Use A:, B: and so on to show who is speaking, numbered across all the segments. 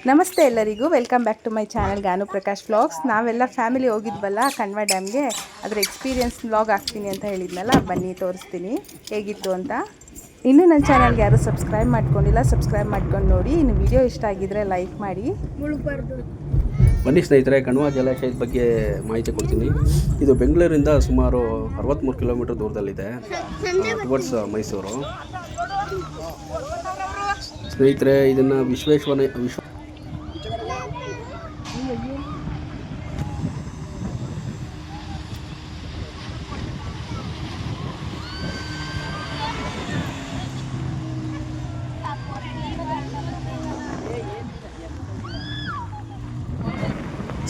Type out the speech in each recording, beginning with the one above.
A: ನಮಸ್ತೆ ಎಲ್ಲರಿಗೂ, welcome back to my channel Ganu Prakash vlogs. ನಾವೆಲ್ಲ ಫ್ಯಾಮಿಲಿ ಹೋಗಿದ್ವಲ್ಲ ಕಣ್ವ ಡ್ಯಾಮ್ಗೆ, ಅದರ ಎಕ್ಸ್ಪೀರಿಯನ್ಸ್ ವ್ಲಾಗ್ ಹಾಕ್ತೀನಿ ಅಂತ ಹೇಳಿದ್ನಲ್ಲ, ಬನ್ನಿ ತೋರಿಸ್ತೀನಿ ಹೇಗಿತ್ತು ಅಂತ. ಇನ್ನೂ ನನ್ನ ಚಾನಲ್ಗೆ ಯಾರು ಸಬ್ಸ್ಕ್ರೈಬ್ ಮಾಡ್ಕೊಂಡಿಲ್ಲ, ಸಬ್ಸ್ಕ್ರೈಬ್ ಮಾಡ್ಕೊಂಡು ನೋಡಿ. ಇನ್ನು ವಿಡಿಯೋ ಇಷ್ಟ ಆಗಿದ್ದರೆ ಲೈಕ್ ಮಾಡಿ.
B: ಬನ್ನಿ ಸ್ನೇಹಿತರೆ, ಕಣ್ವ ಜಲಾಶಯದ ಬಗ್ಗೆ ಮಾಹಿತಿ ಕೊಡ್ತೀನಿ. ಇದು ಬೆಂಗಳೂರಿಂದ ಸುಮಾರು 63 ಕಿಲೋಮೀಟರ್ ದೂರದಲ್ಲಿದೆ, ಟುವರ್ಡ್ಸ್ ಮೈಸೂರು. ಸ್ನೇಹಿತರೆ, ಇದನ್ನು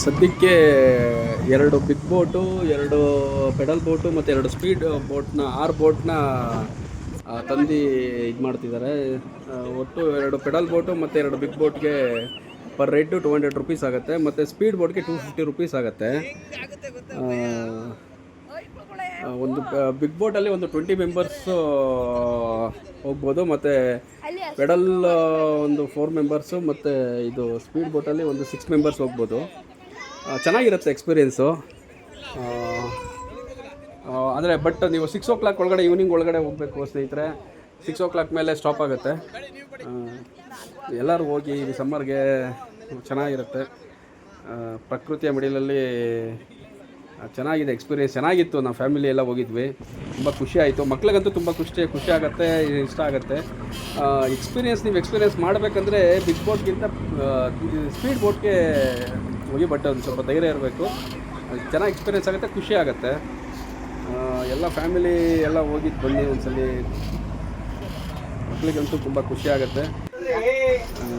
B: ಸದ್ಯಕ್ಕೆ 2 ಬಿಗ್ ಬೋಟು, 2 ಪೆಡಲ್ ಬೋಟು ಮತ್ತು 2 ಸ್ಪೀಡ್ ಬೋಟ್ನ 6 ಬೋಟ್ನ ತಂದು ಇದು ಮಾಡ್ತಿದ್ದಾರೆ. ಒಟ್ಟು 2 ಪೆಡಲ್ ಬೋಟು ಮತ್ತು 2 ಬಿಗ್ ಬೋಟ್ಗೆ ಪರ್ ರೇಟು 200 ರುಪೀಸ್ ಆಗುತ್ತೆ, ಮತ್ತು ಸ್ಪೀಡ್ ಬೋಟ್ಗೆ 250 ರುಪೀಸ್ ಆಗುತ್ತೆ. ಒಂದು ಬಿಗ್ ಬೋಟಲ್ಲಿ ಒಂದು 20 ಮೆಂಬರ್ಸ್ ಹೋಗ್ಬೋದು, ಮತ್ತು ಪೆಡಲ್ ಒಂದು 4 ಮೆಂಬರ್ಸು, ಮತ್ತು ಇದು ಸ್ಪೀಡ್ ಬೋಟಲ್ಲಿ ಒಂದು 6 ಮೆಂಬರ್ಸ್ ಹೋಗ್ಬೋದು. ಚೆನ್ನಾಗಿರುತ್ತೆ ಎಕ್ಸ್ಪೀರಿಯೆನ್ಸು. ಅಂದರೆ ಬಟ್ ನೀವು 6 o'clock ಒಳಗಡೆ, ಈವ್ನಿಂಗ್ ಒಳಗಡೆ ಹೋಗಬೇಕು ಸ್ನೇಹಿತರೆ. 6 o'clock ಮೇಲೆ ಸ್ಟಾಪ್ ಆಗುತ್ತೆ. ಎಲ್ಲರೂ ಹೋಗಿ ಈ ಸಮ್ಮರ್ಗೆ ಚೆನ್ನಾಗಿರುತ್ತೆ. ಪ್ರಕೃತಿಯ ಮಿಡಿಲಲ್ಲಿ ಚೆನ್ನಾಗಿದೆ ಎಕ್ಸ್ಪೀರಿಯೆನ್ಸ್, ಚೆನ್ನಾಗಿತ್ತು. ನಾವು ಫ್ಯಾಮಿಲಿ ಎಲ್ಲ ಹೋಗಿದ್ವಿ, ತುಂಬ ಖುಷಿ ಆಯಿತು. ಮಕ್ಳಿಗಂತೂ ತುಂಬ ಖುಷಿ ಆಗುತ್ತೆ, ಇಷ್ಟ ಆಗುತ್ತೆ. ಎಕ್ಸ್ಪೀರಿಯೆನ್ಸ್ ಮಾಡಬೇಕಂದ್ರೆ ಬಿಗ್ ಬೋಟ್ಗಿಂತ ಸ್ಪೀಡ್ ಬೋಟ್ಗೆ ಹೋಗಿ, ಬಟ್ ಒಂದು ಸ್ವಲ್ಪ ಧೈರ್ಯ ಇರಬೇಕು. ಚೆನ್ನಾಗಿ ಎಕ್ಸ್ಪೀರಿಯೆನ್ಸ್ ಆಗುತ್ತೆ, ಖುಷಿ ಆಗುತ್ತೆ. ಎಲ್ಲ ಫ್ಯಾಮಿಲಿ ಎಲ್ಲ ಹೋಗಿದ್ದು ಬನ್ನಿ ಒಂದ್ಸಲಿ, ಮಕ್ಕಳಿಗಂತೂ ತುಂಬ ಖುಷಿ ಆಗುತ್ತೆ.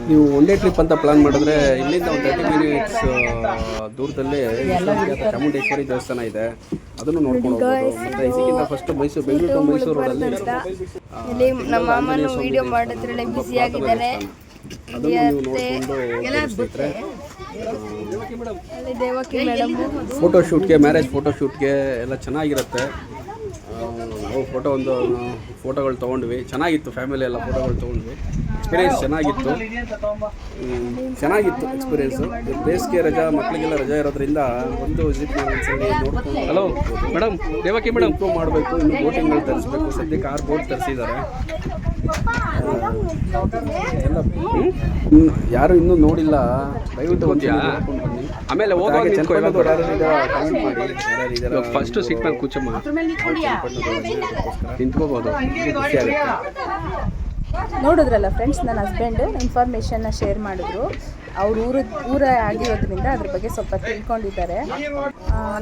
B: ನೀವು ಒನ್ ಡೇ ಟ್ರಿಪ್ ಅಂತ ಪ್ಲಾನ್ ಮಾಡಿದ್ರೆ, ಇಲ್ಲಿಂದ ಒಂದು 30 ಮಿನಿಟ್ಸ್ ದೂರದಲ್ಲಿ ಚಾಮುಂಡೇಶ್ವರಿ ದೇವಸ್ಥಾನ ಇದೆ, ಅದನ್ನು ನೋಡ್ಕೊಂಡು ಹೋಗ್ಬೋದು. ಮತ್ತು ಇದಕ್ಕಿಂತ ಫಸ್ಟ್ ಬೆಂಗಳೂರು ಟು ಮೈಸೂರು ರೋಡಲ್ಲಿ
C: ನಮ್ಮ ಮಾಮನು ವಿಡಿಯೋ ಮಾಡೋದ್ರಲ್ಲಿ ಬ್ಯುಸಿ ಆಗಿದ್ದಾರೆ.
B: ಅದನ್ನು ನೀವು ನೋಡಿಕೊಂಡು ಸ್ನೇಹಿತರೆ, ಫೋಟೋಶೂಟ್ಗೆ, ಮ್ಯಾರೇಜ್ ಫೋಟೋಶೂಟ್ಗೆ ಎಲ್ಲ ಚೆನ್ನಾಗಿರುತ್ತೆ. ನಾವು ಫೋಟೋಗಳು ತೊಗೊಂಡ್ವಿ, ಚೆನ್ನಾಗಿತ್ತು. ಫ್ಯಾಮಿಲಿ ಎಲ್ಲ ಫೋಟೋಗಳು ತೊಗೊಂಡ್ವಿ, ಎಕ್ಸ್ಪೀರಿಯೆನ್ಸ್ ಚೆನ್ನಾಗಿತ್ತು ಎಕ್ಸ್ಪೀರಿಯೆನ್ಸು. ಬೇಸಿಗೆ ರಜಾ, ಮಕ್ಕಳಿಗೆಲ್ಲ ರಜಾ ಇರೋದ್ರಿಂದ ಒಂದು ವಿಸಿಟ್ ಒಂದ್ಸಲಿ ನೋಡ್ಕೊಂಡು. Hello madam, Devaki madam, improve ಮಾಡಬೇಕು. ಇನ್ನು ಬೋಟಿಂಗ್ಗಳು ತರಿಸ್ಬೇಕು. ಸದ್ಯಕ್ಕೆ 6 ಬೋಟ್ ತರಿಸಿದ್ದಾರೆ. ಎಲ್ಲ ಯಾರು ಇನ್ನೂ ನೋಡಿಲ್ಲ, ದಯವಿಟ್ಟು ಒಂದು ನೋಡ್ಕೊಂಡು ಬನ್ನಿ. ಆಮೇಲೆ ಫಸ್ಟ್ ಸೀಟ್ ಮೇಲೆ ಕೂಚಮ್ಮ ನಿಂತ್ಕೋಬೋದು, ಖುಷಿ ಆಗುತ್ತೆ.
A: ನೋಡಿದ್ರಲ್ಲ ಫ್ರೆಂಡ್ಸ್, ನನ್ನ ಹಸ್ಬೆಂಡ್ ಇನ್ಫಾರ್ಮೇಷನ್ನ ಶೇರ್ ಮಾಡಿದ್ರು. ಅವ್ರ ಊರ ಆಗಿರೋದ್ರಿಂದ ಅದ್ರ ಬಗ್ಗೆ ಸ್ವಲ್ಪ ತಿಳ್ಕೊಂಡಿದ್ದಾರೆ.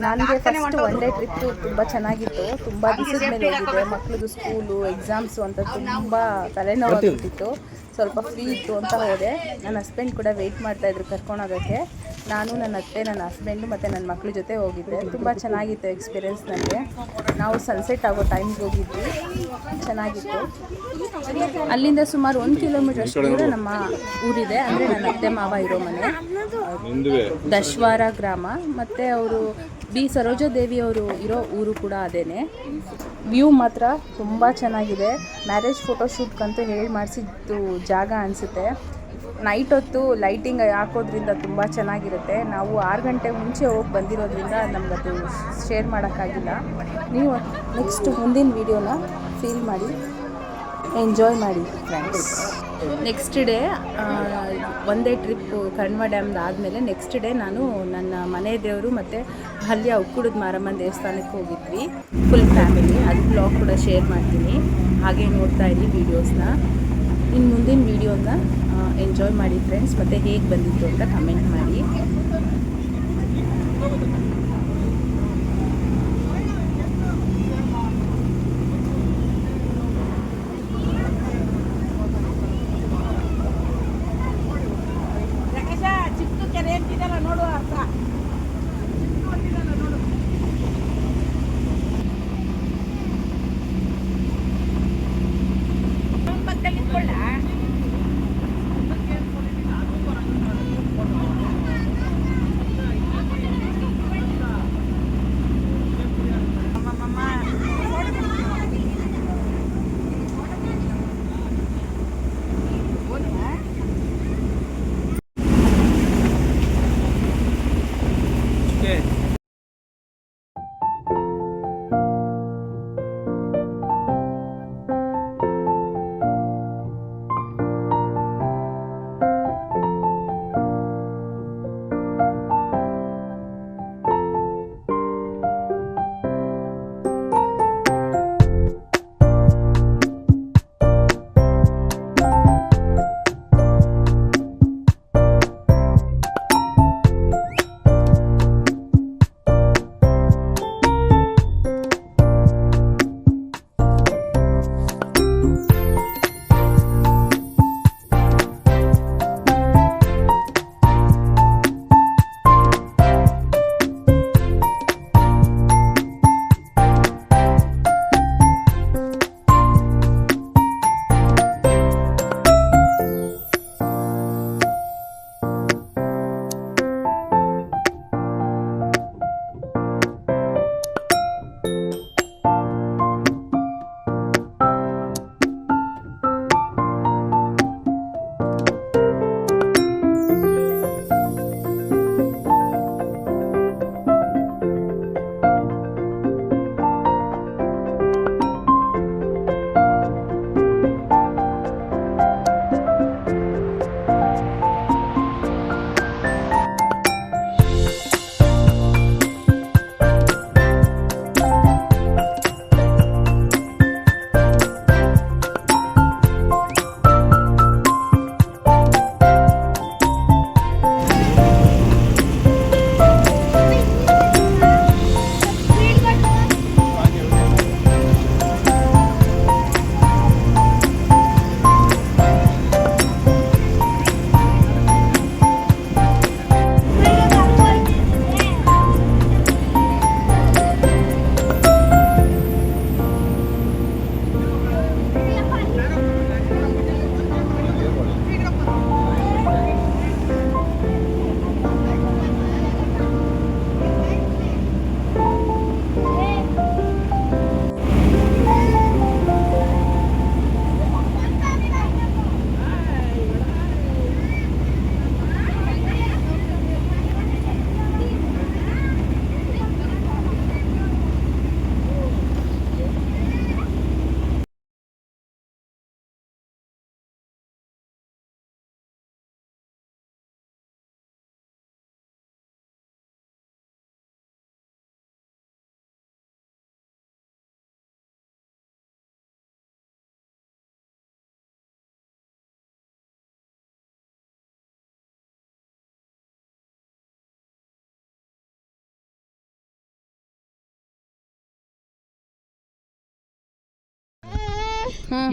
A: ನನಗೆ ಫಸ್ಟ್ ಒನ್ ಡೇ ಟ್ರಿಪ್ಪು ತುಂಬ ಚೆನ್ನಾಗಿತ್ತು. ತುಂಬ ದಿವಸದ ಮೇಲೆ ಹೋಗಿದ್ದೆ. ಮಕ್ಕಳದು ಸ್ಕೂಲು, ಎಕ್ಸಾಮ್ಸು ಅಂತ ತುಂಬ ತಲೆನೋವಾಗಿತ್ತು. ಸ್ವಲ್ಪ ಫ್ರೀ ಇತ್ತು ಅಂತ ಹೋದೆ. ನನ್ನ ಹಸ್ಬೆಂಡ್ ಕೂಡ ವೆಯ್ಟ್ ಮಾಡ್ತಾಯಿದ್ರು ಕರ್ಕೊಂಡೋಗೋಕ್ಕೆ. ನಾನು, ನನ್ನ ಅತ್ತೆ, ನನ್ನ ಹಸ್ಬೆಂಡು ಮತ್ತು ನನ್ನ ಮಕ್ಕಳ ಜೊತೆ ಹೋಗಿದ್ದೆ. ತುಂಬ ಚೆನ್ನಾಗಿತ್ತು ಎಕ್ಸ್ಪೀರಿಯೆನ್ಸ್ ನನಗೆ. ನಾವು ಸನ್ಸೆಟ್ ಆಗೋ ಟೈಮ್ಗೆ ಹೋಗಿದ್ವಿ, ಚೆನ್ನಾಗಿತ್ತು. ಅಲ್ಲಿಂದ ಸುಮಾರು 1 ಕಿಲೋಮೀಟರ್ ಅಷ್ಟು ದೂರ ನಮ್ಮ ಊರಿದೆ, ಅಂದರೆ ನನ್ನ ಅತ್ತೆ ಮಾವ ಇರೋ ಮನೆ, ದಶವಾರ ಗ್ರಾಮ. ಮತ್ತು ಅವರು ಬಿ ಸರೋಜಾದೇವಿ ಅವರು ಇರೋ ಊರು ಕೂಡ ಅದೇನೆ. ವ್ಯೂ ಮಾತ್ರ ತುಂಬ ಚೆನ್ನಾಗಿದೆ. ಮ್ಯಾರೇಜ್ ಫೋಟೋಶೂಟ್ಗಂತೂ ಹೇಳಿ ಮಾಡಿಸಿದ್ದು ಜಾಗ ಅನಿಸುತ್ತೆ. ನೈಟ್ ಹೊತ್ತು ಲೈಟಿಂಗ್ ಹಾಕೋದ್ರಿಂದ ತುಂಬ ಚೆನ್ನಾಗಿರುತ್ತೆ. ನಾವು 6 ಗಂಟೆ ಮುಂಚೆ ಹೋಗಿ ಬಂದಿರೋದ್ರಿಂದ ನಮಗದು ಶೇರ್ ಮಾಡೋಕ್ಕಾಗಿಲ್ಲ. ನೀವು ನೆಕ್ಸ್ಟ್ ಮುಂದಿನ ವೀಡಿಯೋನ ಫೀಲ್ ಮಾಡಿ, ಎಂಜಾಯ್ ಮಾಡಿ ಫ್ರೆಂಡ್ಸ್. ನೆಕ್ಸ್ಟ್ ಡೇ ಒಂದೇ ಟ್ರಿಪ್ಪು ಕಣ್ವ ಡ್ಯಾಮ್ದು ಆದಮೇಲೆ ನೆಕ್ಸ್ಟ್ ಡೇ ನಾನು ನನ್ನ ಮನೆ ದೇವರು ಮತ್ತು ಅಲ್ಲಿಯ ಉಕ್ಕುಡದ ಮಾರಮ್ಮನ ದೇವಸ್ಥಾನಕ್ಕೆ ಹೋಗಿದ್ವಿ ಫುಲ್ ಫ್ಯಾಮಿಲಿ. ಅದು ಬ್ಲಾಗ್ ಕೂಡ ಶೇರ್ ಮಾಡ್ತೀನಿ, ಹಾಗೆ ನೋಡ್ತಾ ಇರಿ ವೀಡಿಯೋಸ್ನ. ಇನ್ನು ಮುಂದಿನ ವೀಡಿಯೋನ ಎಂಜಾಯ್ ಮಾಡಿ ಫ್ರೆಂಡ್ಸ್. ಮತ್ತು ಹೇಗೆ ಬಂದಿತ್ತು ಅಂತ ಕಮೆಂಟ್ ಮಾಡಿ.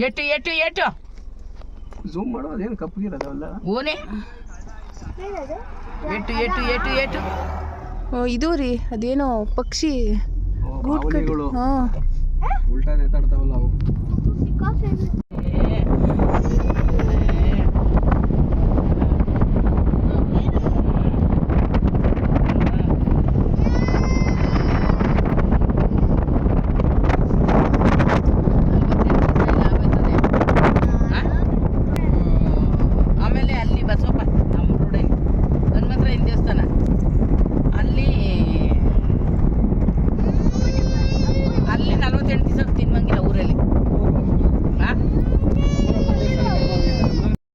D: ಎಟ್ಟು
B: ಝೂಮ್ ಮಾಡೋ ಅದೇನು ಕಪ್ಪಗಿರೋದಲ್ಲ.
D: ಓನೆ ಎಟ್ಟು
A: ಇದು ರೀ ಅದೇನೋ ಪಕ್ಷಿ ಗೂಡು ಕಟ್ಟಿ
B: ಉಲ್ಟಾ ನೇತಾಡ್ತಾವಲ್ಲ ಅವು.